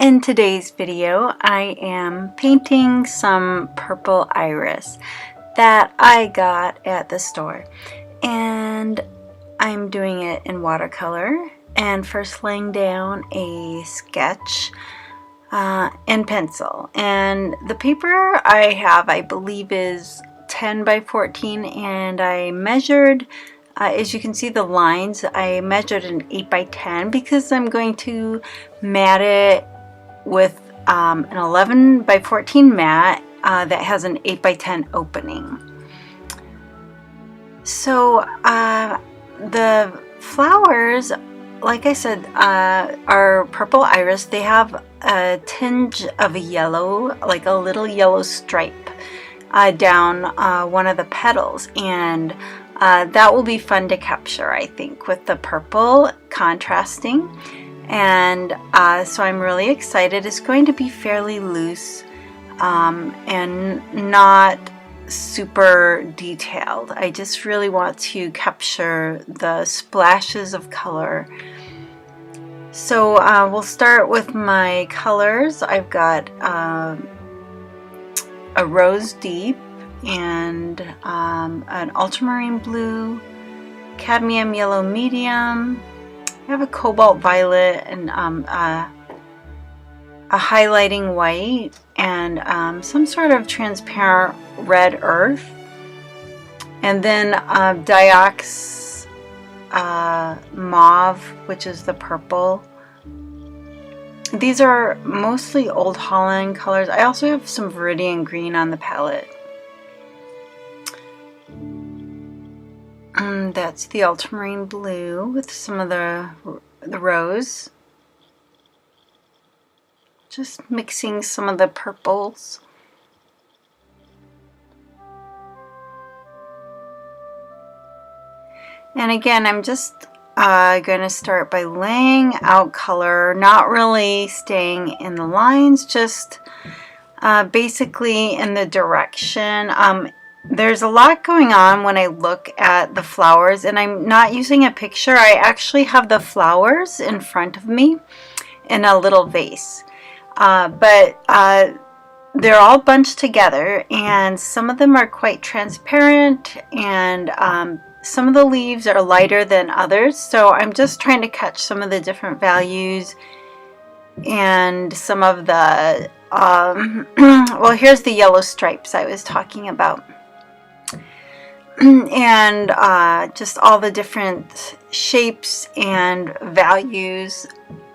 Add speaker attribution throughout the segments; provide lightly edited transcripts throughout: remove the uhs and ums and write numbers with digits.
Speaker 1: In today's video, I am painting some purple iris that I got at the store, and I'm doing it in watercolor and first laying down a sketch in pencil. And the paper I have, I believe, is 10 by 14, and I measured as you can see the lines, I measured an 8 by 10 because I'm going to mat it with an 11 by 14 mat that has an 8 by 10 opening. So the flowers, like I said, are purple iris. They have a tinge of a yellow, like a little yellow stripe down one of the petals, and that will be fun to capture, I think, with the purple contrasting. And so I'm really excited. It's going to be fairly loose and not super detailed. I just really want to capture the splashes of color. So we'll start with my colors. I've got a rose deep and an ultramarine blue, cadmium yellow medium. I have a cobalt violet and a highlighting white and some sort of transparent red earth, and then Diox mauve, which is the purple. These are mostly Old Holland colors. I also have some Viridian green on the palette. That's the ultramarine blue with some of the rose. Just mixing some of the purples. And again, I'm just going to start by laying out color, not really staying in the lines, just basically in the direction. There's a lot going on when I look at the flowers, and I'm not using a picture. I actually have the flowers in front of me in a little vase. But they're all bunched together, and some of them are quite transparent, and some of the leaves are lighter than others. So I'm just trying to catch some of the different values and some of the, well, here's the yellow stripes I was talking about. And just all the different shapes and values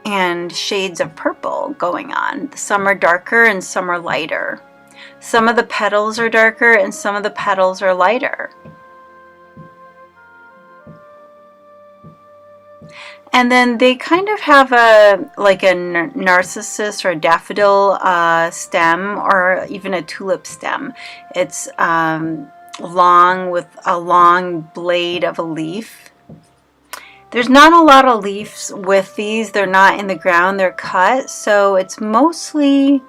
Speaker 1: and shades of purple going on. Some are darker and some are lighter. Some of the petals are darker and some of the petals are lighter. And then they kind of have like a narcissus or a daffodil stem, or even a tulip stem. It's long with a long blade of a leaf. There's not a lot of leaves with these. They're not in the ground, they're cut, so it's mostly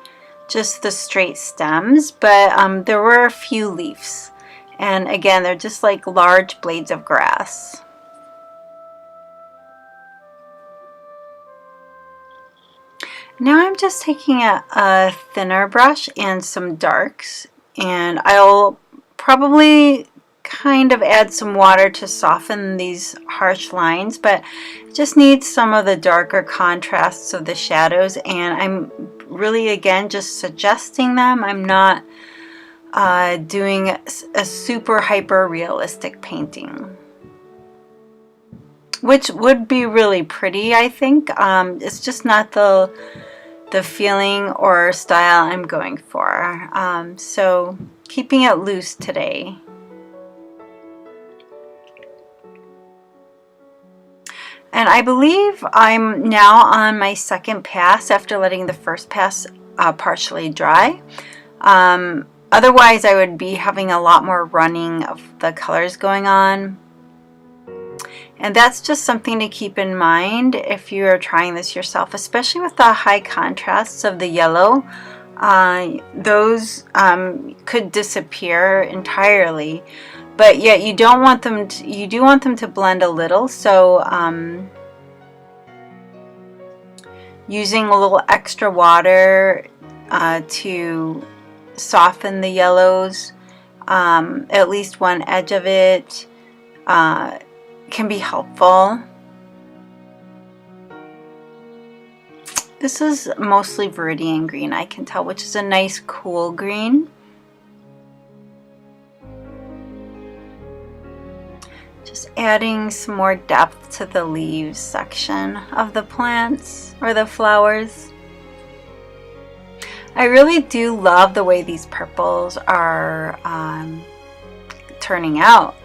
Speaker 1: just the straight stems, but there were a few leaves, and again, they're just like large blades of grass. Now I'm just taking a thinner brush and some darks, and I'll probably kind of add some water to soften these harsh lines, but just need some of the darker contrasts of the shadows, and I'm really, again, just suggesting them. I'm not doing a super hyper realistic painting, which would be really pretty, I think. It's just not the feeling or style I'm going for. So keeping it loose today. And I believe I'm now on my second pass after letting the first pass partially dry. Otherwise, I would be having a lot more running of the colors going on. And that's just something to keep in mind if you are trying this yourself, especially with the high contrasts of the yellow. Those could disappear entirely. But yet you don't want them to, you do want them to blend a little, so using a little extra water to soften the yellows. At least one edge of it can be helpful. This is mostly Viridian green, I can tell, which is a nice cool green. Just adding some more depth to the leaves section of the plants or the flowers. I really do love the way these purples are turning out.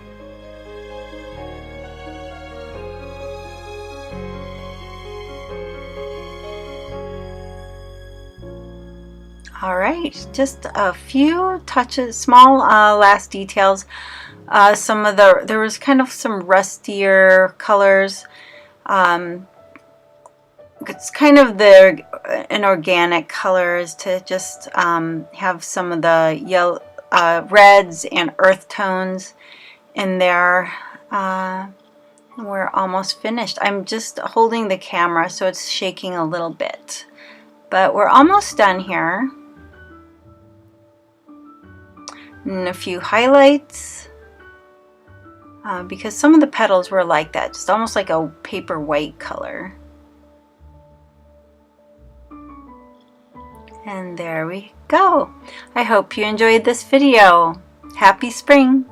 Speaker 1: All right, just a few touches, small last details. Some of there was kind of some rustier colors. It's kind of an organic colors to just have some of the yellow, reds and earth tones in there. We're almost finished. I'm just holding the camera so it's shaking a little bit, but we're almost done here. And a few highlights, because some of the petals were like that, just almost like a paper white color. And there we go. I hope you enjoyed this video. Happy spring!